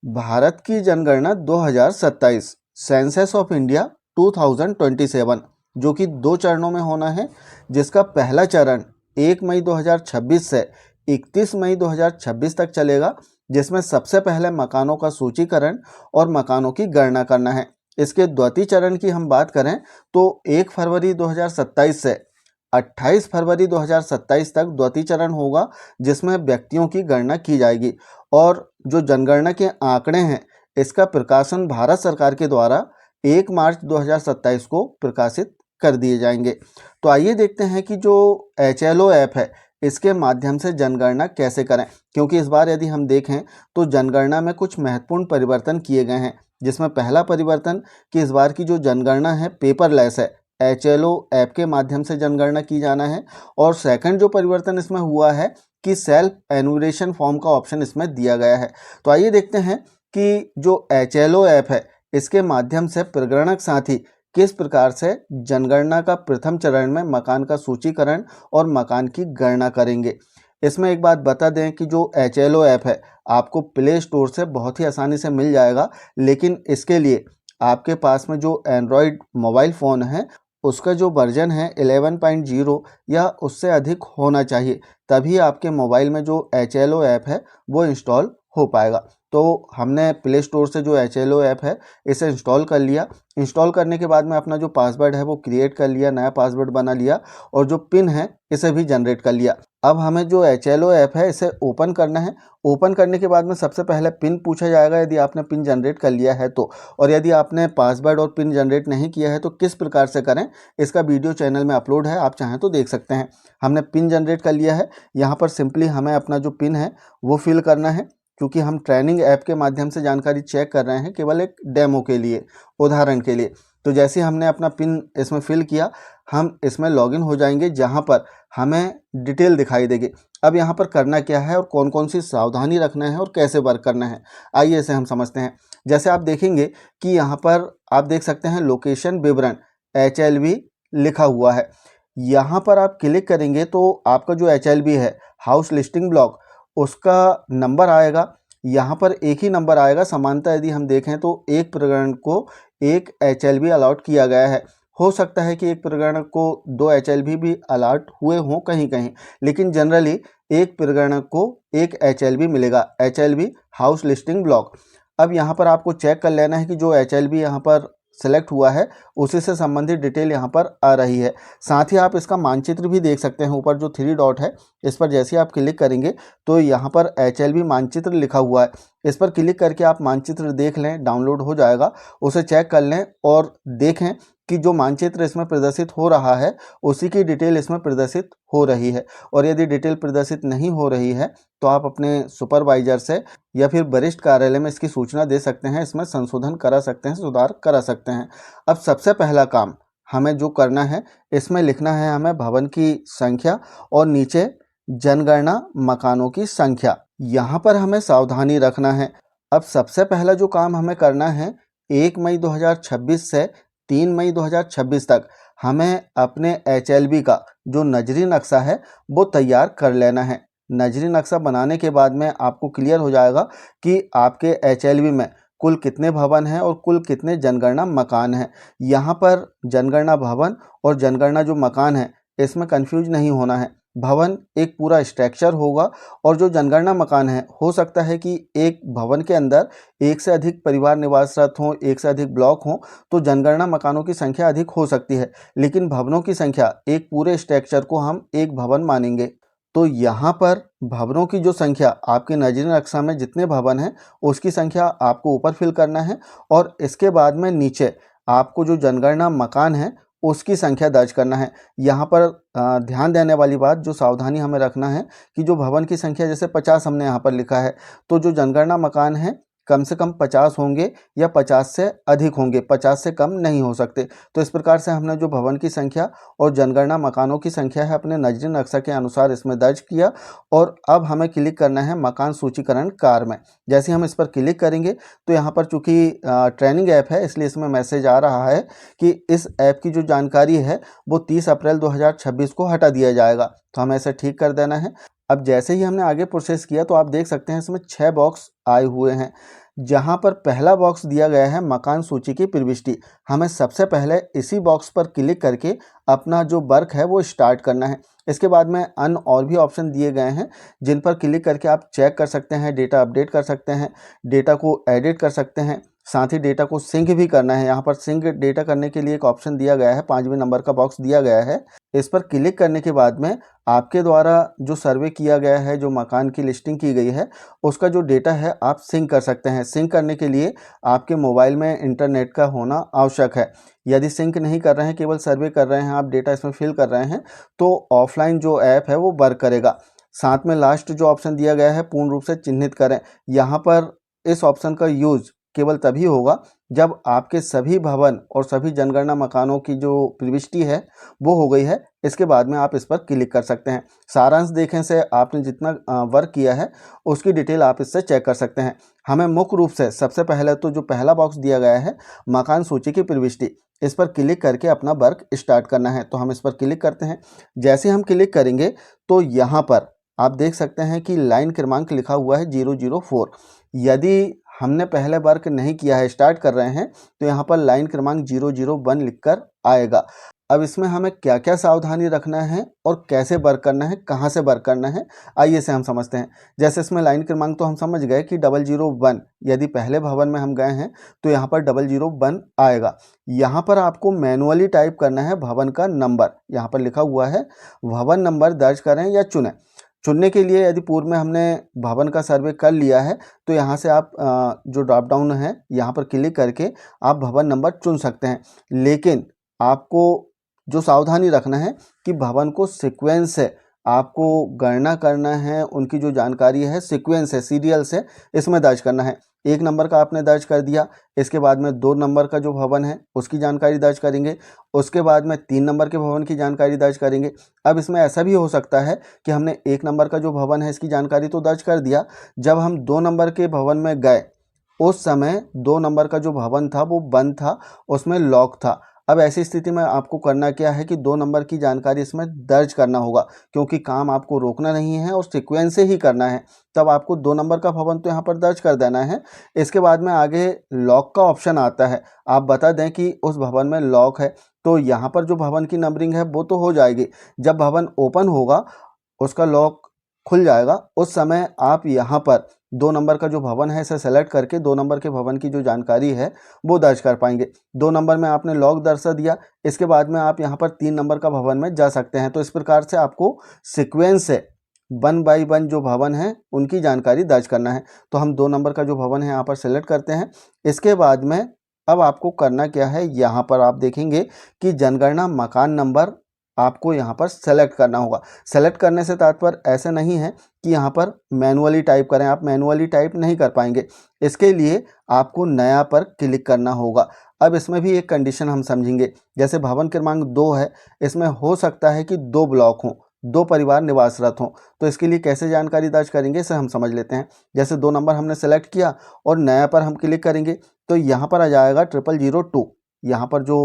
भारत की जनगणना 2027 census of India 2027 जो कि 2 चरणों में होना है, जिसका पहला चरण 1 मई 2026 से 31 मई 2026 तक चलेगा, जिसमें सबसे पहले मकानों का सूचीकरण और मकानों की गणना करना है। इसके द्वितीय चरण की हम बात करें तो 1 फरवरी 2027 से 28 फरवरी 2027 तक द्वितीय चरण होगा, जिसमें व्यक्तियों की गणना की जाएगी और जो जनगणना के आंकड़े हैं इसका प्रकाशन भारत सरकार के द्वारा 1 मार्च 2027 को प्रकाशित कर दिए जाएंगे। तो आइए देखते हैं कि जो HLO ऐप है इसके माध्यम से जनगणना कैसे करें, क्योंकि इस बार यदि हम देखें तो जनगणना में कुछ महत्वपूर्ण परिवर्तन किए गए हैं, जिसमें पहला परिवर्तन कि इस बार की जो जनगणना है पेपरलेस है, HLO ऐप के माध्यम से जनगणना की जाना है। और सेकंड जो परिवर्तन इसमें हुआ है कि सेल्फ एनुमरेशन फॉर्म का ऑप्शन इसमें दिया गया है। तो आइए देखते हैं कि जो HLO ऐप है इसके माध्यम से प्रगणक साथी किस प्रकार से जनगणना का प्रथम चरण में मकान का सूचीकरण और मकान की गणना करेंगे। इसमें एक बात बता दें कि जो HLO ऐप है आपको प्ले स्टोर से बहुत ही आसानी से मिल जाएगा, लेकिन इसके लिए आपके पास में जो एंड्रॉयड मोबाइल फ़ोन है उसका जो वर्जन है 11.0 या उससे अधिक होना चाहिए, तभी आपके मोबाइल में जो HLO ऐप है वो इंस्टॉल हो पाएगा। तो हमने प्ले स्टोर से जो HLO ऐप है इसे इंस्टॉल कर लिया। इंस्टॉल करने के बाद में अपना जो पासवर्ड है वो क्रिएट कर लिया, नया पासवर्ड बना लिया और जो पिन है इसे भी जनरेट कर लिया। अब हमें जो HLO ऐप है इसे ओपन करना है। ओपन करने के बाद में सबसे पहले पिन पूछा जाएगा यदि आपने पिन जनरेट कर लिया है तो, और यदि आपने पासवर्ड और पिन जनरेट नहीं किया है तो किस प्रकार से करें इसका वीडियो चैनल में अपलोड है, आप चाहें तो देख सकते हैं। हमने पिन जनरेट कर लिया है। यहाँ पर सिंपली हमें अपना जो पिन है वो फिल करना है, क्योंकि हम ट्रेनिंग ऐप के माध्यम से जानकारी चेक कर रहे हैं केवल एक डेमो के लिए, उदाहरण के लिए। तो जैसे हमने अपना पिन इसमें फिल किया, हम इसमें लॉगिन हो जाएंगे, जहां पर हमें डिटेल दिखाई देगी। अब यहाँ पर करना क्या है और कौन कौन सी सावधानी रखना है और कैसे वर्क करना है, आइए इसे हम समझते हैं। जैसे आप देखेंगे कि यहाँ पर आप देख सकते हैं लोकेशन विवरण HLB लिखा हुआ है। यहाँ पर आप क्लिक करेंगे तो आपका जो HLB है हाउस लिस्टिंग ब्लॉक उसका नंबर आएगा। यहाँ पर एक ही नंबर आएगा। समानता यदि हम देखें तो एक प्रकरण को एक HLB अलॉट किया गया है। हो सकता है कि एक प्रकरण को 2 HLB भी अलॉट हुए हों कहीं कहीं, लेकिन जनरली एक प्रकरण को एक HLB मिलेगा, HLB हाउस लिस्टिंग ब्लॉक। अब यहाँ पर आपको चेक कर लेना है कि जो HLB यहाँ पर सेलेक्ट हुआ है उसी से संबंधित डिटेल यहाँ पर आ रही है। साथ ही आप इसका मानचित्र भी देख सकते हैं। ऊपर जो 3 डॉट है इस पर जैसे आप क्लिक करेंगे तो यहाँ पर HLB मानचित्र लिखा हुआ है। इस पर क्लिक करके आप मानचित्र देख लें, डाउनलोड हो जाएगा, उसे चेक कर लें और देखें कि जो मानचित्र इसमें प्रदर्शित हो रहा है उसी की डिटेल इसमें प्रदर्शित हो रही है। और यदि डिटेल प्रदर्शित नहीं हो रही है तो आप अपने सुपरवाइजर से या फिर वरिष्ठ कार्यालय में इसकी सूचना दे सकते हैं, इसमें संशोधन करा सकते हैं, सुधार करा सकते हैं। अब सबसे पहला काम हमें जो करना है इसमें लिखना है हमें भवन की संख्या और नीचे जनगणना मकानों की संख्या। यहाँ पर हमें सावधानी रखना है। अब सबसे पहला जो काम हमें करना है 1 मई 2026 से 3 मई 2026 तक हमें अपने HLB का जो नजरी नक्शा है वो तैयार कर लेना है। नजरी नक्शा बनाने के बाद में आपको क्लियर हो जाएगा कि आपके HLB में कुल कितने भवन हैं और कुल कितने जनगणना मकान हैं। यहाँ पर जनगणना भवन और जनगणना जो मकान है इसमें कंफ्यूज नहीं होना है। भवन एक पूरा स्ट्रक्चर होगा और जो जनगणना मकान है हो सकता है कि एक भवन के अंदर एक से अधिक परिवार निवासरत हों, एक से अधिक ब्लॉक हों, तो जनगणना मकानों की संख्या अधिक हो सकती है, लेकिन भवनों की संख्या एक पूरे स्ट्रक्चर को हम एक भवन मानेंगे। तो यहाँ पर भवनों की जो संख्या आपके नजरी नक्शा में जितने भवन हैं उसकी संख्या आपको ऊपर फिल करना है और इसके बाद में नीचे आपको जो जनगणना मकान है उसकी संख्या दर्ज करना है। यहाँ पर ध्यान देने वाली बात, जो सावधानी हमें रखना है कि जो भवन की संख्या जैसे 50 हमने यहाँ पर लिखा है, तो जो जनगणना मकान है कम से कम 50 होंगे या 50 से अधिक होंगे, 50 से कम नहीं हो सकते। तो इस प्रकार से हमने जो भवन की संख्या और जनगणना मकानों की संख्या है अपने नजरी नक्शा के अनुसार इसमें दर्ज किया और अब हमें क्लिक करना है मकान सूचीकरण कार्य में। जैसे हम इस पर क्लिक करेंगे तो यहाँ पर चूँकि ट्रेनिंग ऐप है इसलिए इसमें मैसेज आ रहा है कि इस ऐप की जो जानकारी है वो 30 अप्रैल 2026 को हटा दिया जाएगा। तो हमें इसे ठीक कर देना है। अब जैसे ही हमने आगे प्रोसेस किया तो आप देख सकते हैं इसमें 6 बॉक्स आए हुए हैं। जहां पर पहला बॉक्स दिया गया है मकान सूची की प्रविष्टि, हमें सबसे पहले इसी बॉक्स पर क्लिक करके अपना जो वर्क है वो स्टार्ट करना है। इसके बाद में अन्य और भी ऑप्शन दिए गए हैं जिन पर क्लिक करके आप चेक कर सकते हैं, डेटा अपडेट कर सकते हैं, डेटा को एडिट कर सकते हैं, साथ ही डेटा को सिंक भी करना है। यहाँ पर सिंक डेटा करने के लिए एक ऑप्शन दिया गया है, 5वें नंबर का बॉक्स दिया गया है। इस पर क्लिक करने के बाद में आपके द्वारा जो सर्वे किया गया है, जो मकान की लिस्टिंग की गई है, उसका जो डेटा है आप सिंक कर सकते हैं। सिंक करने के लिए आपके मोबाइल में इंटरनेट का होना आवश्यक है। यदि सिंक नहीं कर रहे हैं, केवल सर्वे कर रहे हैं, आप डेटा इसमें फिल कर रहे हैं, तो ऑफलाइन जो ऐप है वो वर्क करेगा। साथ में लास्ट जो ऑप्शन दिया गया है, पूर्ण रूप से चिन्हित करें। यहाँ पर इस ऑप्शन का यूज केवल तभी होगा जब आपके सभी भवन और सभी जनगणना मकानों की जो प्रविष्टि है वो हो गई है। इसके बाद में आप इस पर क्लिक कर सकते हैं। सारांश देखें से आपने जितना वर्क किया है उसकी डिटेल आप इससे चेक कर सकते हैं। हमें मुख्य रूप से सबसे पहले तो जो पहला बॉक्स दिया गया है मकान सूची की प्रविष्टि, इस पर क्लिक करके अपना वर्क स्टार्ट करना है। तो हम इस पर क्लिक करते हैं। जैसे हम क्लिक करेंगे तो यहाँ पर आप देख सकते हैं कि लाइन क्रमांक लिखा हुआ है 004। यदि हमने पहले वर्क नहीं किया है, स्टार्ट कर रहे हैं, तो यहाँ पर लाइन क्रमांक 001 लिखकर आएगा। अब इसमें हमें क्या क्या सावधानी रखना है और कैसे वर्क करना है, कहाँ से वर्क करना है, आइए से हम समझते हैं। जैसे इसमें लाइन क्रमांक तो हम समझ गए कि 001, यदि पहले भवन में हम गए हैं तो यहाँ पर 001 आएगा। यहाँ पर आपको मैनुअली टाइप करना है भवन का नंबर। यहाँ पर लिखा हुआ है भवन नंबर दर्ज करें या चुनें। चुनने के लिए यदि पूर्व में हमने भवन का सर्वे कर लिया है तो यहाँ से आप जो ड्रॉप डाउन है यहाँ पर क्लिक करके आप भवन नंबर चुन सकते हैं। लेकिन आपको जो सावधानी रखना है कि भवन को सीक्वेंस से आपको गणना करना है, उनकी जो जानकारी है सीक्वेंस है, सीरियल से इसमें दर्ज करना है। 1 नंबर का आपने दर्ज कर दिया, इसके बाद में 2 नंबर का जो भवन है उसकी जानकारी दर्ज करेंगे, उसके बाद में 3 नंबर के भवन की जानकारी दर्ज करेंगे। अब इसमें ऐसा भी हो सकता है कि हमने 1 नंबर का जो भवन है इसकी जानकारी तो दर्ज कर दिया, जब हम 2 नंबर के भवन में गए उस समय 2 नंबर का जो भवन था वो बंद था, उसमें लॉक था। अब ऐसी स्थिति में आपको करना क्या है कि 2 नंबर की जानकारी इसमें दर्ज करना होगा, क्योंकि काम आपको रोकना नहीं है और सीक्वेंस से ही करना है। तब आपको 2 नंबर का भवन तो यहाँ पर दर्ज कर देना है। इसके बाद में आगे लॉक का ऑप्शन आता है। आप बता दें कि उस भवन में लॉक है, तो यहाँ पर जो भवन की नंबरिंग है वो तो हो जाएगी। जब भवन ओपन होगा, उसका लॉक खुल जाएगा, उस समय आप यहाँ पर 2 नंबर का जो भवन है इसे सेलेक्ट करके 2 नंबर के भवन की जो जानकारी है वो दर्ज कर पाएंगे। 2 नंबर में आपने लॉक दर्शा दिया, इसके बाद में आप यहाँ पर 3 नंबर का भवन में जा सकते हैं। तो इस प्रकार से आपको सीक्वेंस से 1 बाई 1 जो भवन है उनकी जानकारी दर्ज करना है। तो हम 2 नंबर का जो भवन है यहाँ पर सेलेक्ट करते हैं। इसके बाद में अब आपको करना क्या है, यहाँ पर आप देखेंगे कि जनगणना मकान नंबर आपको यहाँ पर सेलेक्ट करना होगा। सेलेक्ट करने से तात्पर्य ऐसे नहीं है कि यहाँ पर मैनुअली टाइप करें, आप मैनुअली टाइप नहीं कर पाएंगे। इसके लिए आपको नया पर क्लिक करना होगा। अब इसमें भी एक कंडीशन हम समझेंगे। जैसे भवन क्रमांक 2 है, इसमें हो सकता है कि 2 ब्लॉक हों, 2 परिवार निवासरत हों, तो इसके लिए कैसे जानकारी दर्ज करेंगे इसे हम समझ लेते हैं। जैसे 2 नंबर हमने सेलेक्ट किया और नया पर हम क्लिक करेंगे तो यहाँ पर आ जाएगा 0002। यहाँ पर जो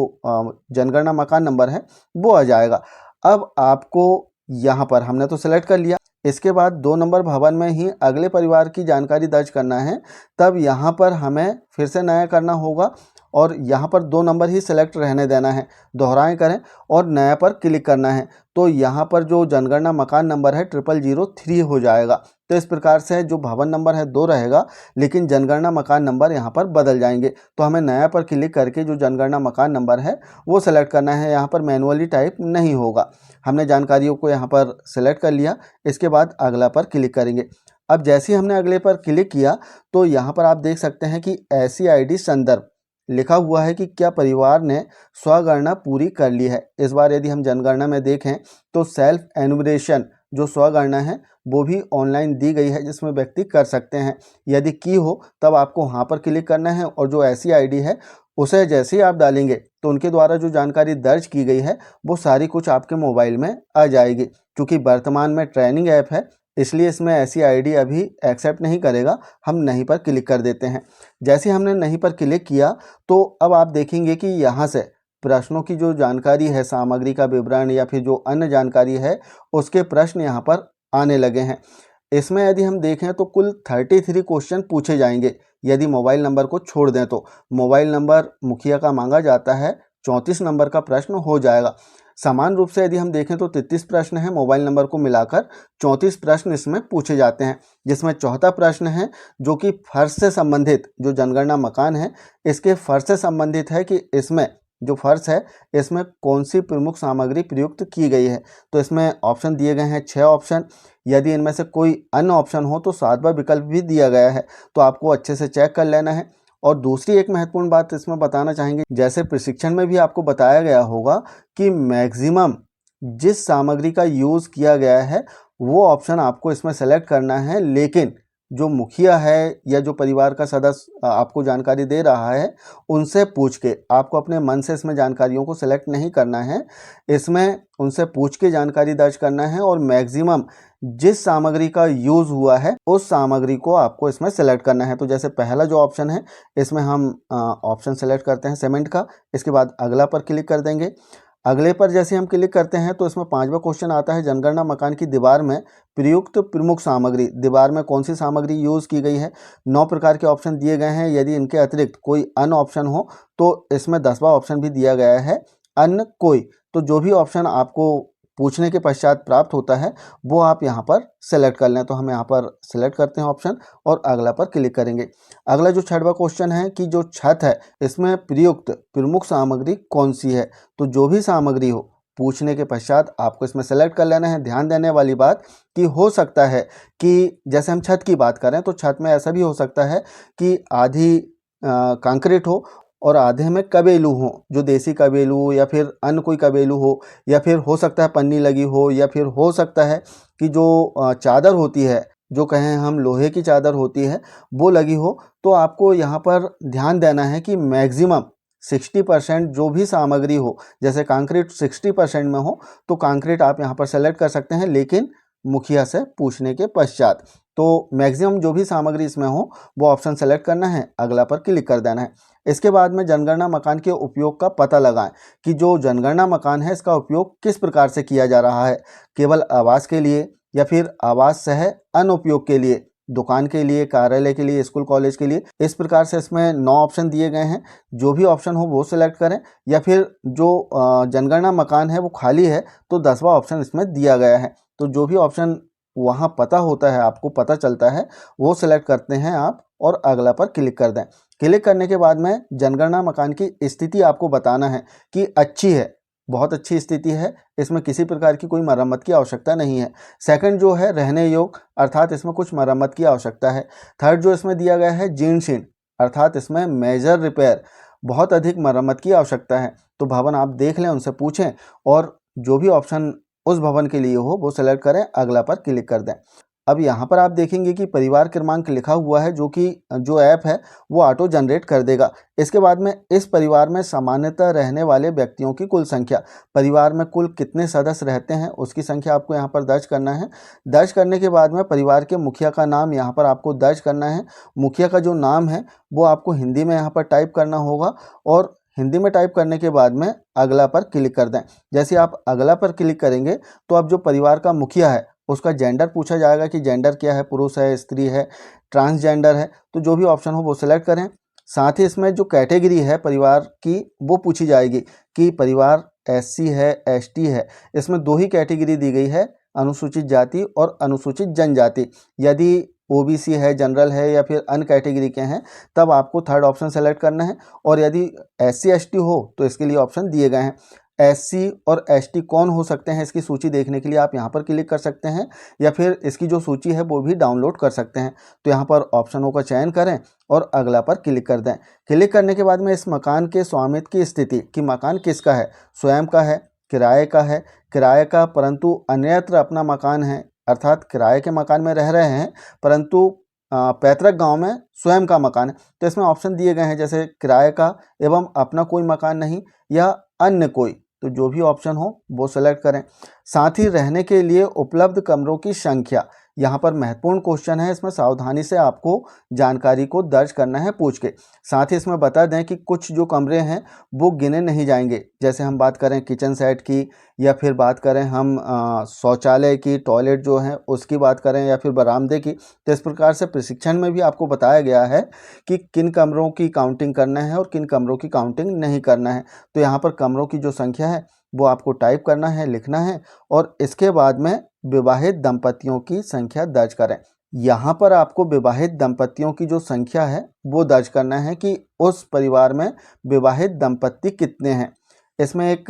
जनगणना मकान नंबर है वो आ जाएगा। अब आपको यहाँ पर हमने तो सेलेक्ट कर लिया, इसके बाद 2 नंबर भवन में ही अगले परिवार की जानकारी दर्ज करना है। तब यहाँ पर हमें फिर से नया करना होगा और यहाँ पर 2 नंबर ही सेलेक्ट रहने देना है, दोहराएं करें और नया पर क्लिक करना है। तो यहाँ पर जो जनगणना मकान नंबर है 0003 हो जाएगा। तो इस प्रकार से जो भवन नंबर है 2 रहेगा, लेकिन जनगणना मकान नंबर यहाँ पर बदल जाएंगे। तो हमें नया पर क्लिक करके जो जनगणना मकान नंबर है वो सेलेक्ट करना है। यहाँ पर मैनुअली टाइप नहीं होगा। हमने जानकारियों को यहाँ पर सेलेक्ट कर लिया, इसके बाद अगला पर क्लिक करेंगे। अब जैसे ही हमने अगले पर क्लिक किया तो यहाँ पर आप देख सकते हैं कि ऐसी ID संदर्भ लिखा हुआ है कि क्या परिवार ने स्वगणना पूरी कर ली है। इस बार यदि हम जनगणना में देखें तो सेल्फ एनुमरेशन जो स्वगणना है वो भी ऑनलाइन दी गई है, जिसमें व्यक्ति कर सकते हैं। यदि की हो तब आपको वहाँ पर क्लिक करना है और जो ऐसी ID है उसे जैसे ही आप डालेंगे तो उनके द्वारा जो जानकारी दर्ज की गई है वो सारी कुछ आपके मोबाइल में आ जाएगी। क्योंकि वर्तमान में ट्रेनिंग ऐप है इसलिए इसमें ऐसी ID अभी एक्सेप्ट नहीं करेगा। हम नहीं पर क्लिक कर देते हैं। जैसे हमने नहीं पर क्लिक किया तो अब आप देखेंगे कि यहाँ से प्रश्नों की जो जानकारी है, सामग्री का विवरण या फिर जो अन्य जानकारी है उसके प्रश्न यहाँ पर आने लगे हैं। इसमें यदि हम देखें तो कुल 33 क्वेश्चन पूछे जाएंगे। यदि मोबाइल नंबर को छोड़ दें तो मोबाइल नंबर मुखिया का मांगा जाता है 34 नंबर का प्रश्न हो जाएगा। समान रूप से यदि हम देखें तो 33 प्रश्न हैं, मोबाइल नंबर को मिलाकर 34 प्रश्न इसमें पूछे जाते हैं, जिसमें चौथा प्रश्न है जो कि फर्श से संबंधित, जो जनगणना मकान है इसके फर्श से संबंधित है कि इसमें जो फर्श है इसमें कौन सी प्रमुख सामग्री प्रयुक्त की गई है। तो इसमें ऑप्शन दिए गए हैं 6 ऑप्शन। यदि इनमें से कोई अन्य ऑप्शन हो तो 7वां विकल्प भी दिया गया है, तो आपको अच्छे से चेक कर लेना है। और दूसरी एक महत्वपूर्ण बात इसमें बताना चाहेंगे, जैसे प्रशिक्षण में भी आपको बताया गया होगा कि मैक्सिमम जिस सामग्री का यूज़ किया गया है वो ऑप्शन आपको इसमें सेलेक्ट करना है, लेकिन जो मुखिया है या जो परिवार का सदस्य आपको जानकारी दे रहा है उनसे पूछ के, आपको अपने मन से इसमें जानकारियों को सेलेक्ट नहीं करना है, इसमें उनसे पूछ के जानकारी दर्ज करना है और मैक्सिमम जिस सामग्री का यूज़ हुआ है उस सामग्री को आपको इसमें सेलेक्ट करना है। तो जैसे पहला जो ऑप्शन है इसमें हम ऑप्शन सेलेक्ट करते हैं सीमेंट का, इसके बाद अगला पर क्लिक कर देंगे। अगले पर जैसे हम क्लिक करते हैं तो इसमें 5वां क्वेश्चन आता है, जनगणना मकान की दीवार में प्रयुक्त प्रमुख सामग्री, दीवार में कौन सी सामग्री यूज़ की गई है। 9 प्रकार के ऑप्शन दिए गए हैं, यदि इनके अतिरिक्त कोई अन्य ऑप्शन हो तो इसमें 10वां ऑप्शन भी दिया गया है, अन्य कोई। तो जो भी ऑप्शन आपको पूछने के पश्चात प्राप्त होता है वो आप यहाँ पर सेलेक्ट कर लें। तो हम यहाँ पर सेलेक्ट करते हैं ऑप्शन और अगला पर क्लिक करेंगे। अगला जो 6वां क्वेश्चन है कि जो छत है इसमें प्रयुक्त प्रमुख सामग्री कौन सी है। तो जो भी सामग्री हो पूछने के पश्चात आपको इसमें सेलेक्ट कर लेना है। ध्यान देने वाली बात कि हो सकता है कि जैसे हम छत की बात करें तो छत में ऐसा भी हो सकता है कि आधी कंक्रीट हो और आधे में कबेलू हो, जो देसी कबेलू या फिर अन्य कोई कबेलू हो, या फिर हो सकता है पन्नी लगी हो, या फिर हो सकता है कि जो चादर होती है, जो कहें हम लोहे की चादर होती है, वो लगी हो। तो आपको यहाँ पर ध्यान देना है कि मैक्सिमम 60% जो भी सामग्री हो, जैसे कंक्रीट 60% में हो तो कंक्रीट आप यहाँ पर सेलेक्ट कर सकते हैं, लेकिन मुखिया से पूछने के पश्चात। तो मैक्सिमम जो भी सामग्री इसमें हो वो ऑप्शन सेलेक्ट करना है, अगला पर क्लिक कर देना है। इसके बाद में जनगणना मकान के उपयोग का पता लगाएं कि जो जनगणना मकान है इसका उपयोग किस प्रकार से किया जा रहा है, केवल आवास के लिए या फिर आवास सह अन्य उपयोग के लिए, दुकान के लिए, कार्यालय के लिए, स्कूल कॉलेज के लिए। इस प्रकार से इसमें 9 ऑप्शन दिए गए हैं, जो भी ऑप्शन हो वो सिलेक्ट करें, या फिर जो जनगणना मकान है वो खाली है तो 10वां ऑप्शन इसमें दिया गया है। तो जो भी ऑप्शन वहाँ पता होता है, आपको पता चलता है, वो सिलेक्ट करते हैं आप और अगला पर क्लिक कर दें। क्लिक करने के बाद में जनगणना मकान की स्थिति आपको बताना है कि अच्छी है, बहुत अच्छी स्थिति है, इसमें किसी प्रकार की कोई मरम्मत की आवश्यकता नहीं है। सेकंड जो है रहने योग्य, अर्थात इसमें कुछ मरम्मत की आवश्यकता है। थर्ड जो इसमें दिया गया है जीर्ण शीर्ण, अर्थात इसमें मेजर रिपेयर, बहुत अधिक मरम्मत की आवश्यकता है। तो भवन आप देख लें, उनसे पूछें और जो भी ऑप्शन उस भवन के लिए हो वो सेलेक्ट करें, अगला पर क्लिक कर दें। अब यहाँ पर आप देखेंगे कि परिवार क्रमांक लिखा हुआ है, जो कि जो ऐप है वो ऑटो जनरेट कर देगा। इसके बाद में इस परिवार में सामान्यतः रहने वाले व्यक्तियों की कुल संख्या, परिवार में कुल कितने सदस्य रहते हैं उसकी संख्या आपको यहाँ पर दर्ज करना है। दर्ज करने के बाद में परिवार के मुखिया का नाम यहाँ पर आपको दर्ज करना है। मुखिया का जो नाम है वो आपको हिंदी में यहाँ पर टाइप करना होगा और हिंदी में टाइप करने के बाद में अगला पर क्लिक कर दें। जैसे आप अगला पर क्लिक करेंगे तो अब जो परिवार का मुखिया है उसका जेंडर पूछा जाएगा कि जेंडर क्या है, पुरुष है, स्त्री है, ट्रांसजेंडर है। तो जो भी ऑप्शन हो वो सिलेक्ट करें। साथ ही इसमें जो कैटेगरी है परिवार की वो पूछी जाएगी कि परिवार SC है, ST है। इसमें 2 ही कैटेगरी दी गई है, अनुसूचित जाति और अनुसूचित जनजाति। यदि OBC है, जनरल है या फिर अन्य कैटेगरी के हैं तब आपको थर्ड ऑप्शन सेलेक्ट करना है। और यदि SC ST हो तो इसके लिए ऑप्शन दिए गए हैं। SC और ST कौन हो सकते हैं इसकी सूची देखने के लिए आप यहाँ पर क्लिक कर सकते हैं, या फिर इसकी जो सूची है वो भी डाउनलोड कर सकते हैं। तो यहाँ पर ऑप्शनों का चयन करें और अगला पर क्लिक कर दें। क्लिक करने के बाद में इस मकान के स्वामित्व की स्थिति कि मकान किसका है, स्वयं का है, किराए का है, किराए का परंतु अन्यत्र अपना मकान है, अर्थात किराए के मकान में रह रहे हैं परंतु पैतृक गांव में स्वयं का मकान है। तो इसमें ऑप्शन दिए गए हैं जैसे किराए का एवं अपना कोई मकान नहीं या अन्य कोई। तो जो भी ऑप्शन हो वो सेलेक्ट करें। साथ ही रहने के लिए उपलब्ध कमरों की संख्या, यहाँ पर महत्वपूर्ण क्वेश्चन है, इसमें सावधानी से आपको जानकारी को दर्ज करना है पूछ के। साथ ही इसमें बता दें कि कुछ जो कमरे हैं वो गिने नहीं जाएंगे, जैसे हम बात करें किचन सेट की, या फिर बात करें हम शौचालय की, टॉयलेट जो है उसकी बात करें, या फिर बरामदे की। तो इस प्रकार से प्रशिक्षण में भी आपको बताया गया है कि किन कमरों की काउंटिंग करना है और किन कमरों की काउंटिंग नहीं करना है। तो यहाँ पर कमरों की जो संख्या है वो आपको टाइप करना है, लिखना है, और इसके बाद में विवाहित दंपतियों की संख्या दर्ज करें। यहाँ पर आपको विवाहित दंपतियों की जो संख्या है वो दर्ज करना है कि उस परिवार में विवाहित दंपति कितने हैं। इसमें एक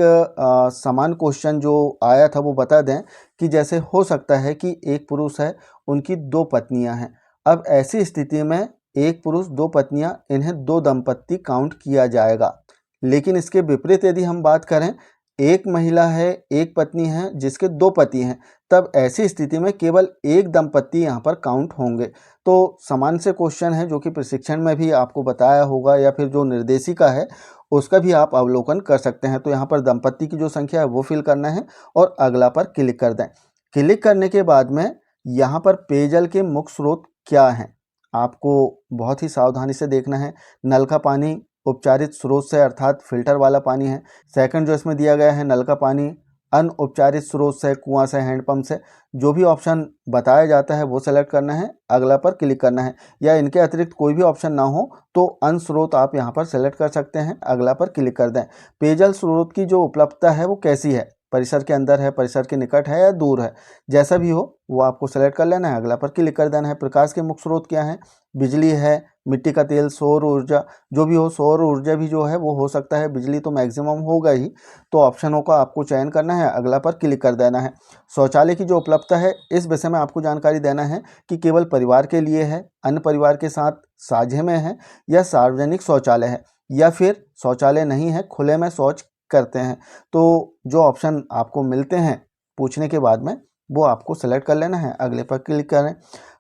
समान क्वेश्चन जो आया था वो बता दें कि जैसे हो सकता है कि एक पुरुष है, उनकी 2 पत्नियां हैं। अब ऐसी स्थिति में एक पुरुष 2 पत्नियां, इन्हें 2 दंपति काउंट किया जाएगा। लेकिन इसके विपरीत यदि हम बात करें, एक महिला है, एक पत्नी है जिसके 2 पति हैं, तब ऐसी स्थिति में केवल एक दंपति यहाँ पर काउंट होंगे। तो समान से क्वेश्चन है जो कि प्रशिक्षण में भी आपको बताया होगा, या फिर जो निर्देशिका है उसका भी आप अवलोकन कर सकते हैं। तो यहाँ पर दंपति की जो संख्या है वो फिल करना है और अगला पर क्लिक कर दें। क्लिक करने के बाद में यहाँ पर पेयजल के मुख्य स्रोत क्या हैं आपको बहुत ही सावधानी से देखना है। नल का पानी उपचारित स्रोत से अर्थात फिल्टर वाला पानी है। सेकंड जो इसमें दिया गया है, नल का पानी अनउपचारित स्रोत से, कुआं से, हैंडपंप से। जो भी ऑप्शन बताया जाता है वो सेलेक्ट करना है, अगला पर क्लिक करना है। या इनके अतिरिक्त कोई भी ऑप्शन ना हो तो अन्य स्रोत आप यहाँ पर सेलेक्ट कर सकते हैं, अगला पर क्लिक कर दें। पेयजल स्रोत की जो उपलब्धता है वो कैसी है, परिसर के अंदर है, परिसर के निकट है या दूर है, जैसा भी हो वो आपको सेलेक्ट कर लेना है, अगला पर क्लिक कर देना है। प्रकाश के मुख्य स्रोत क्या है, बिजली है, मिट्टी का तेल, सौर ऊर्जा, जो भी हो। सौर ऊर्जा भी जो है वो हो सकता है, बिजली तो मैक्सिमम होगा ही। तो ऑप्शनों का आपको चयन करना है, अगला पर क्लिक कर देना है। शौचालय की जो उपलब्धता है इस विषय में आपको जानकारी देना है कि केवल परिवार के लिए है, अन्य परिवार के साथ साझे में है, या सार्वजनिक शौचालय है, या फिर शौचालय नहीं है, खुले में शौच करते हैं। तो जो ऑप्शन आपको मिलते हैं पूछने के बाद में वो आपको सेलेक्ट कर लेना है, अगले पर क्लिक करें।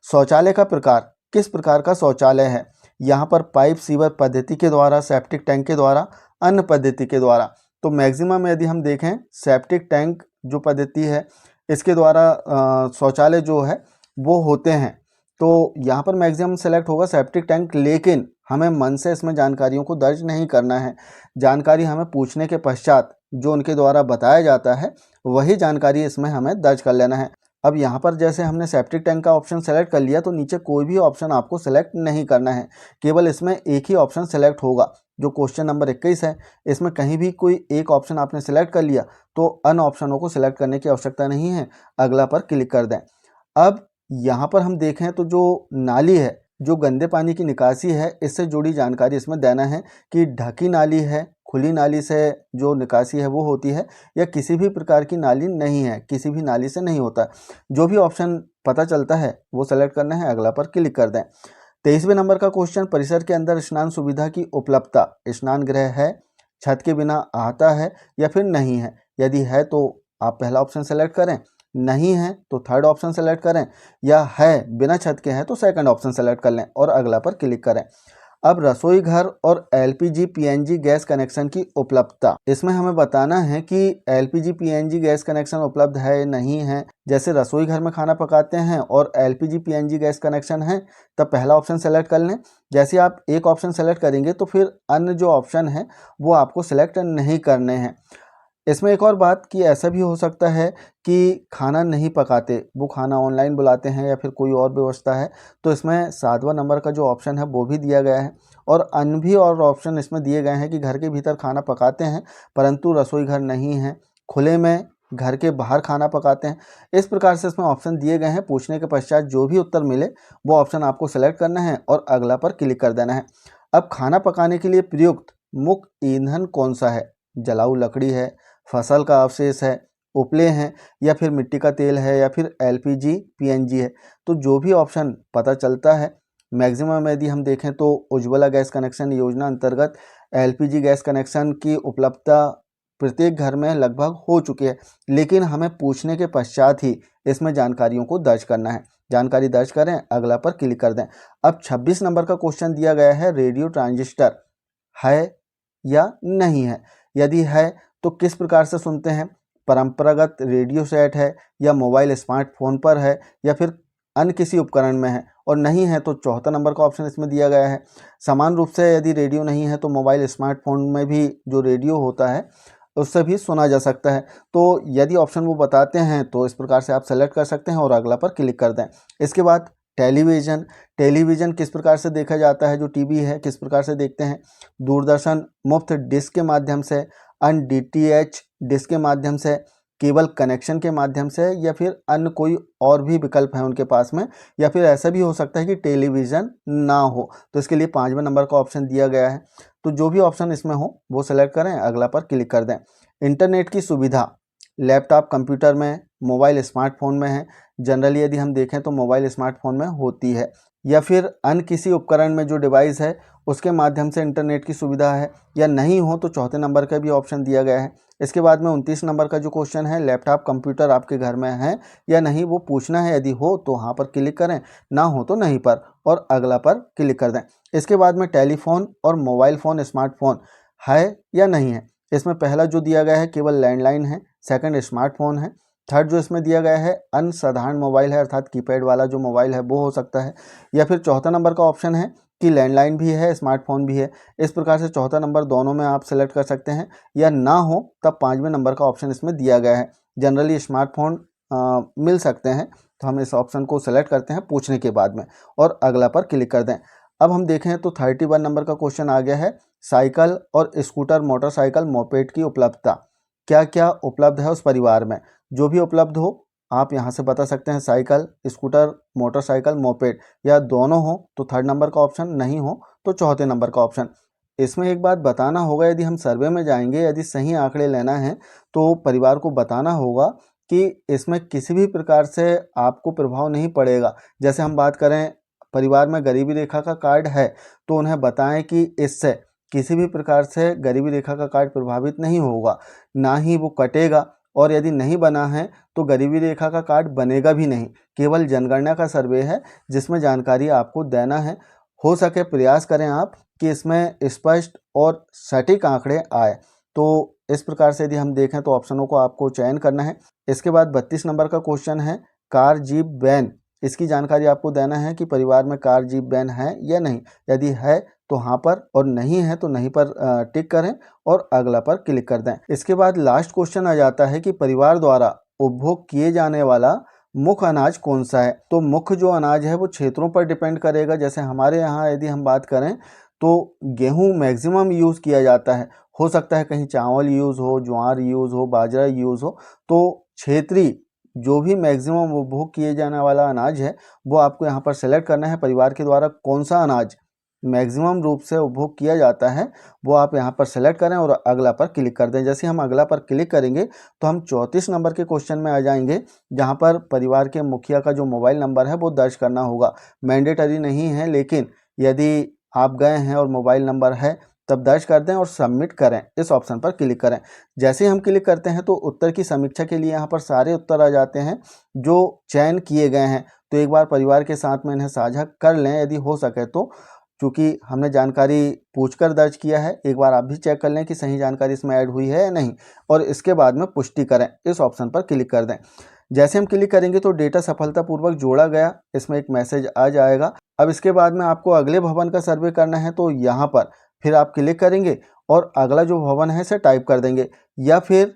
शौचालय का प्रकार, किस प्रकार का शौचालय है, यहाँ पर पाइप सीवर पद्धति के द्वारा, सेप्टिक टैंक के द्वारा, अन्य पद्धति के द्वारा। तो मैक्सिमम यदि हम देखें सेप्टिक टैंक जो पद्धति है इसके द्वारा शौचालय जो है वो होते हैं। तो यहाँ पर मैक्सिमम सेलेक्ट होगा सेप्टिक टैंक, लेकिन हमें मन से इसमें जानकारियों को दर्ज नहीं करना है। जानकारी हमें पूछने के पश्चात जो उनके द्वारा बताया जाता है वही जानकारी इसमें हमें दर्ज कर लेना है। अब यहाँ पर जैसे हमने सेप्टिक टैंक का ऑप्शन सेलेक्ट कर लिया तो नीचे कोई भी ऑप्शन आपको सेलेक्ट नहीं करना है, केवल इसमें एक ही ऑप्शन सेलेक्ट होगा जो क्वेश्चन नंबर 21 है। इसमें कहीं भी कोई एक ऑप्शन आपने सेलेक्ट कर लिया तो अन्य ऑप्शनों को सिलेक्ट करने की आवश्यकता नहीं है, अगला पर क्लिक कर दें। अब यहाँ पर हम देखें तो जो नाली है, जो गंदे पानी की निकासी है, इससे जुड़ी जानकारी इसमें देना है कि ढकी नाली है, खुली नाली से जो निकासी है वो होती है, या किसी भी प्रकार की नाली नहीं है, किसी भी नाली से नहीं होता। जो भी ऑप्शन पता चलता है वो सेलेक्ट करना है, अगला पर क्लिक कर दें। 23वें नंबर का क्वेश्चन, परिसर के अंदर स्नान सुविधा की उपलब्धता, स्नान गृह है, छत के बिना आता है या फिर नहीं है। यदि है तो आप पहला ऑप्शन सेलेक्ट करें, नहीं है तो थर्ड ऑप्शन सेलेक्ट करें, या है बिना छत के हैं तो सेकंड ऑप्शन सेलेक्ट कर लें और अगला पर क्लिक करें। अब रसोई घर और एलपीजी पीएनजी गैस कनेक्शन की उपलब्धता, इसमें हमें बताना है कि एलपीजी पीएनजी गैस कनेक्शन उपलब्ध है नहीं है। जैसे रसोई घर में खाना पकाते हैं और एलपीजी पीएनजी गैस कनेक्शन है तब पहला ऑप्शन सेलेक्ट कर लें। जैसे आप एक ऑप्शन सेलेक्ट करेंगे तो फिर अन्य जो ऑप्शन है वो आपको सेलेक्ट नहीं करने हैं। इसमें एक और बात कि ऐसा भी हो सकता है कि खाना नहीं पकाते, वो खाना ऑनलाइन बुलाते हैं या फिर कोई और व्यवस्था है, तो इसमें 7वां नंबर का जो ऑप्शन है वो भी दिया गया है। और अन्य भी और ऑप्शन इसमें दिए गए हैं कि घर के भीतर खाना पकाते हैं परंतु रसोई घर नहीं है, खुले में घर के बाहर खाना पकाते हैं। इस प्रकार से इसमें ऑप्शन दिए गए हैं। पूछने के पश्चात जो भी उत्तर मिले वो ऑप्शन आपको सेलेक्ट करना है और अगला पर क्लिक कर देना है। अब खाना पकाने के लिए प्रयुक्त मुख्य ईंधन कौन सा है, जलाऊ लकड़ी है, फसल का अवशेष है, उपले हैं, या फिर मिट्टी का तेल है, या फिर एलपीजी पीएनजी है। तो जो भी ऑप्शन पता चलता है, मैक्सिमम यदि हम देखें तो उज्ज्वला गैस कनेक्शन योजना अंतर्गत एलपीजी गैस कनेक्शन की उपलब्धता प्रत्येक घर में लगभग हो चुकी है, लेकिन हमें पूछने के पश्चात ही इसमें जानकारियों को दर्ज करना है। जानकारी दर्ज करें, अगला पर क्लिक कर दें। अब 26 नंबर का क्वेश्चन दिया गया है, रेडियो ट्रांजिस्टर है या नहीं है। यदि है तो किस प्रकार से सुनते हैं, परंपरागत रेडियो सेट है, या मोबाइल स्मार्टफोन पर है, या फिर अन्य किसी उपकरण में है और नहीं है तो चौथा नंबर का ऑप्शन इसमें दिया गया है। समान रूप से यदि रेडियो नहीं है तो मोबाइल स्मार्टफोन में भी जो रेडियो होता है उससे भी सुना जा सकता है। तो यदि ऑप्शन वो बताते हैं तो इस प्रकार से आप सेलेक्ट कर सकते हैं और अगला पर क्लिक कर दें। इसके बाद टेलीविज़न, टेलीविज़न किस प्रकार से देखा जाता है, जो टीवी है किस प्रकार से देखते हैं। दूरदर्शन मुफ्त डिश के माध्यम से, अन्य डीटीएच डिश के माध्यम से, केबल कनेक्शन के माध्यम से, या फिर अन्य कोई और भी विकल्प है उनके पास में, या फिर ऐसा भी हो सकता है कि टेलीविज़न ना हो। तो इसके लिए 5वें नंबर का ऑप्शन दिया गया है। तो जो भी ऑप्शन इसमें हो वो सेलेक्ट करें, अगला पर क्लिक कर दें। इंटरनेट की सुविधा लैपटॉप कंप्यूटर में, मोबाइल स्मार्टफोन में है। जनरली यदि हम देखें तो मोबाइल स्मार्टफोन में होती है, या फिर अन्य किसी उपकरण में जो डिवाइस है उसके माध्यम से इंटरनेट की सुविधा है, या नहीं हो तो चौथे नंबर का भी ऑप्शन दिया गया है। इसके बाद में 29 नंबर का जो क्वेश्चन है, लैपटॉप कंप्यूटर आपके घर में है या नहीं वो पूछना है। यदि हो तो हाँ पर क्लिक करें, ना हो तो नहीं पर और अगला पर क्लिक कर दें। इसके बाद में टेलीफोन और मोबाइल फ़ोन स्मार्टफोन है या नहीं है। इसमें पहला जो दिया गया है केवल लैंडलाइन है, सेकंड स्मार्टफोन है, थर्ड जो इसमें दिया गया है अनसाधारण मोबाइल है, अर्थात कीपैड वाला जो मोबाइल है वो हो सकता है, या फिर चौथा नंबर का ऑप्शन है कि लैंडलाइन भी है स्मार्टफोन भी है। इस प्रकार से चौथा नंबर दोनों में आप सेलेक्ट कर सकते हैं, या ना हो तब 5वें नंबर का ऑप्शन इसमें दिया गया है। जनरली स्मार्टफोन मिल सकते हैं, तो हम इस ऑप्शन को सेलेक्ट करते हैं पूछने के बाद में और अगला पर क्लिक कर दें। अब हम देखें तो 31 नंबर का क्वेश्चन आ गया है, साइकिल और स्कूटर मोटरसाइकिल मोपेड की उपलब्धता, क्या क्या उपलब्ध है उस परिवार में। जो भी उपलब्ध हो आप यहाँ से बता सकते हैं, साइकिल, स्कूटर, मोटरसाइकिल, मोपेड, या दोनों हो तो थर्ड नंबर का ऑप्शन, नहीं हो तो चौथे नंबर का ऑप्शन। इसमें एक बात बताना होगा, यदि हम सर्वे में जाएंगे, यदि सही आंकड़े लेना है तो परिवार को बताना होगा कि इसमें किसी भी प्रकार से आपको प्रभाव नहीं पड़ेगा। जैसे हम बात करें परिवार में गरीबी रेखा का कार्ड है तो उन्हें बताएं कि इससे किसी भी प्रकार से गरीबी रेखा का कार्ड प्रभावित नहीं होगा, ना ही वो कटेगा, और यदि नहीं बना है तो गरीबी रेखा का कार्ड बनेगा भी नहीं। केवल जनगणना का सर्वे है जिसमें जानकारी आपको देना है। हो सके प्रयास करें आप कि इसमें स्पष्ट और सटीक आंकड़े आए। तो इस प्रकार से यदि हम देखें तो ऑप्शनों को आपको चयन करना है। इसके बाद 32 नंबर का क्वेश्चन है, कार जीप वैन, इसकी जानकारी आपको देना है कि परिवार में कार जीप वैन है या नहीं। यदि है तो हाँ पर, और नहीं है तो नहीं पर टिक करें और अगला पर क्लिक कर दें। इसके बाद लास्ट क्वेश्चन आ जाता है कि परिवार द्वारा उपभोग किए जाने वाला मुख्य अनाज कौन सा है। तो मुख्य जो अनाज है वो क्षेत्रों पर डिपेंड करेगा। जैसे हमारे यहाँ यदि हम बात करें तो गेहूँ मैक्सिमम यूज़ किया जाता है। हो सकता है कहीं चावल यूज़ हो, ज्वार यूज़ हो, बाजरा यूज़ हो। तो क्षेत्रीय जो भी मैक्सिमम उपभोग किए जाने वाला अनाज है वो आपको यहाँ पर सेलेक्ट करना है। परिवार के द्वारा कौन सा अनाज मैक्सिमम रूप से उपभोग किया जाता है वो आप यहाँ पर सेलेक्ट करें और अगला पर क्लिक कर दें। जैसे हम अगला पर क्लिक करेंगे तो हम 34 नंबर के क्वेश्चन में आ जाएंगे, जहाँ पर परिवार के मुखिया का जो मोबाइल नंबर है वो दर्ज करना होगा। मैंडेटरी नहीं है, लेकिन यदि आप गए हैं और मोबाइल नंबर है तब दर्ज कर दें और सबमिट करें, इस ऑप्शन पर क्लिक करें। जैसे ही हम क्लिक करते हैं तो उत्तर की समीक्षा के लिए यहाँ पर सारे उत्तर आ जाते हैं जो चयन किए गए हैं। तो एक बार परिवार के साथ में इन्हें साझा कर लें यदि हो सके तो, क्योंकि हमने जानकारी पूछकर दर्ज किया है। एक बार आप भी चेक कर लें कि सही जानकारी इसमें ऐड हुई है या नहीं, और इसके बाद में पुष्टि करें, इस ऑप्शन पर क्लिक कर दें। जैसे हम क्लिक करेंगे तो डेटा सफलतापूर्वक जोड़ा गया, इसमें एक मैसेज आ जाएगा। अब इसके बाद में आपको अगले भवन का सर्वे करना है तो यहाँ पर फिर आप क्लिक करेंगे और अगला जो भवन है इसे टाइप कर देंगे, या फिर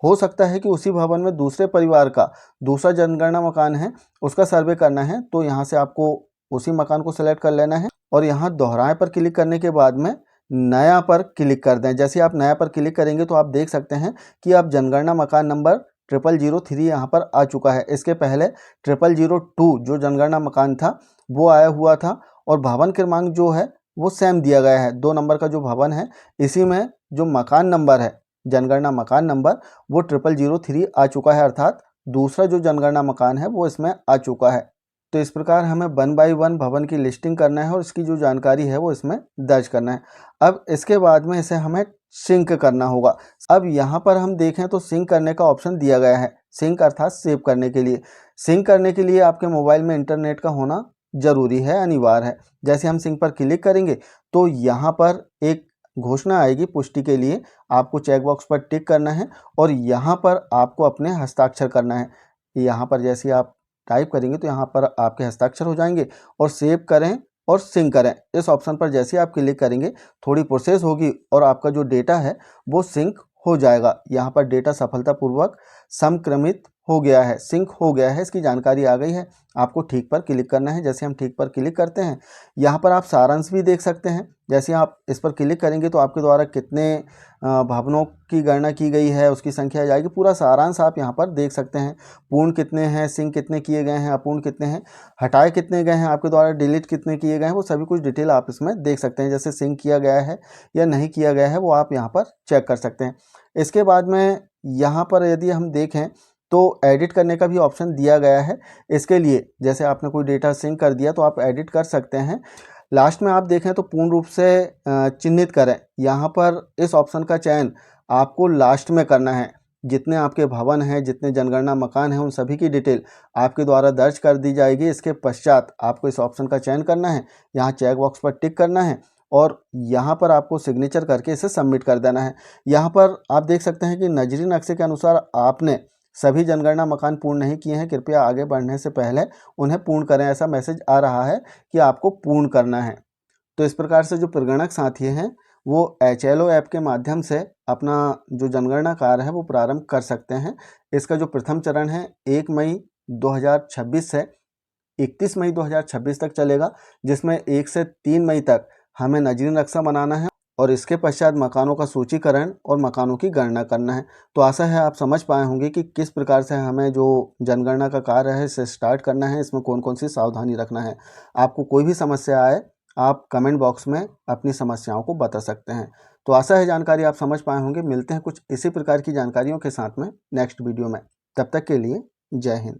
हो सकता है कि उसी भवन में दूसरे परिवार का दूसरा जनगणना मकान है उसका सर्वे करना है, तो यहाँ से आपको उसी मकान को सेलेक्ट कर लेना है और यहाँ दोहराए पर क्लिक करने के बाद में नया पर क्लिक कर दें। जैसे आप नया पर क्लिक करेंगे तो आप देख सकते हैं कि अब जनगणना मकान नंबर 0003 यहाँ पर आ चुका है। इसके पहले 0002 जो जनगणना मकान था वो आया हुआ था, और भवन क्रमांक जो है वो सेम दिया गया है। 2 नंबर का जो भवन है इसी में जो मकान नंबर है जनगणना मकान नंबर वो 0003 आ चुका है, अर्थात दूसरा जो जनगणना मकान है वो इसमें आ चुका है। तो इस प्रकार हमें 1 बाय 1 भवन की लिस्टिंग करना है और इसकी जो जानकारी है वो इसमें दर्ज करना है। अब इसके बाद में इसे हमें सिंक करना होगा। अब यहाँ पर हम देखें तो सिंक करने का ऑप्शन दिया गया है, सिंक अर्थात सेव करने के लिए। सिंक करने के लिए आपके मोबाइल में इंटरनेट का होना जरूरी है, अनिवार्य है। जैसे हम सिंक पर क्लिक करेंगे तो यहाँ पर एक घोषणा आएगी पुष्टि के लिए, आपको चेकबॉक्स पर टिक करना है और यहाँ पर आपको अपने हस्ताक्षर करना है। यहाँ पर जैसे आप टाइप करेंगे तो यहाँ पर आपके हस्ताक्षर हो जाएंगे और सेव करें और सिंक करें, इस ऑप्शन पर जैसे ही आप क्लिक करेंगे थोड़ी प्रोसेस होगी और आपका जो डेटा है वो सिंक हो जाएगा। यहाँ पर डेटा सफलतापूर्वक समक्रमित हो गया है, सिंक हो गया है, इसकी जानकारी आ गई है। आपको ठीक पर क्लिक करना है। जैसे हम ठीक पर क्लिक करते हैं यहाँ पर आप सारांश भी देख सकते हैं। जैसे आप इस पर क्लिक करेंगे तो आपके द्वारा कितने भवनों की गणना की गई है उसकी संख्या आ जाएगी, पूरा सारांश आप यहाँ पर देख सकते हैं। पूर्ण कितने हैं, सिंक कितने किए गए हैं, अपूर्ण कितने हैं, हटाए कितने गए हैं, आपके द्वारा डिलीट कितने किए गए हैं, वो सभी कुछ डिटेल आप इसमें देख सकते हैं। जैसे सिंक किया गया है या नहीं किया गया है वो आप यहाँ पर चेक कर सकते हैं। इसके बाद में यहाँ पर यदि हम देखें तो एडिट करने का भी ऑप्शन दिया गया है। इसके लिए जैसे आपने कोई डेटा सिंक कर दिया तो आप एडिट कर सकते हैं। लास्ट में आप देखें तो पूर्ण रूप से चिन्हित करें, यहाँ पर इस ऑप्शन का चयन आपको लास्ट में करना है। जितने आपके भवन हैं, जितने जनगणना मकान हैं, उन सभी की डिटेल आपके द्वारा दर्ज कर दी जाएगी। इसके पश्चात आपको इस ऑप्शन का चयन करना है, यहाँ चेक बॉक्स पर टिक करना है और यहाँ पर आपको सिग्नेचर करके इसे सबमिट कर देना है। यहाँ पर आप देख सकते हैं कि नजरी नक्शे के अनुसार आपने सभी जनगणना मकान पूर्ण नहीं किए हैं, कृपया आगे बढ़ने से पहले उन्हें पूर्ण करें, ऐसा मैसेज आ रहा है कि आपको पूर्ण करना है। तो इस प्रकार से जो प्रगणक साथी हैं वो HLO ऐप के माध्यम से अपना जो जनगणना कार्य है वो प्रारंभ कर सकते हैं। इसका जो प्रथम चरण है 1 मई 2026 से 31 मई 2026 तक चलेगा, जिसमें 1 से 3 मई तक हमें नजरी नक्शा बनाना है और इसके पश्चात मकानों का सूचीकरण और मकानों की गणना करना है। तो आशा है आप समझ पाए होंगे कि किस प्रकार से हमें जो जनगणना का कार्य है इसे स्टार्ट करना है, इसमें कौन कौन सी सावधानी रखना है। आपको कोई भी समस्या आए आप कमेंट बॉक्स में अपनी समस्याओं को बता सकते हैं। तो आशा है जानकारी आप समझ पाए होंगे। मिलते हैं कुछ इसी प्रकार की जानकारियों के साथ में नेक्स्ट वीडियो में। तब तक के लिए जय हिंद।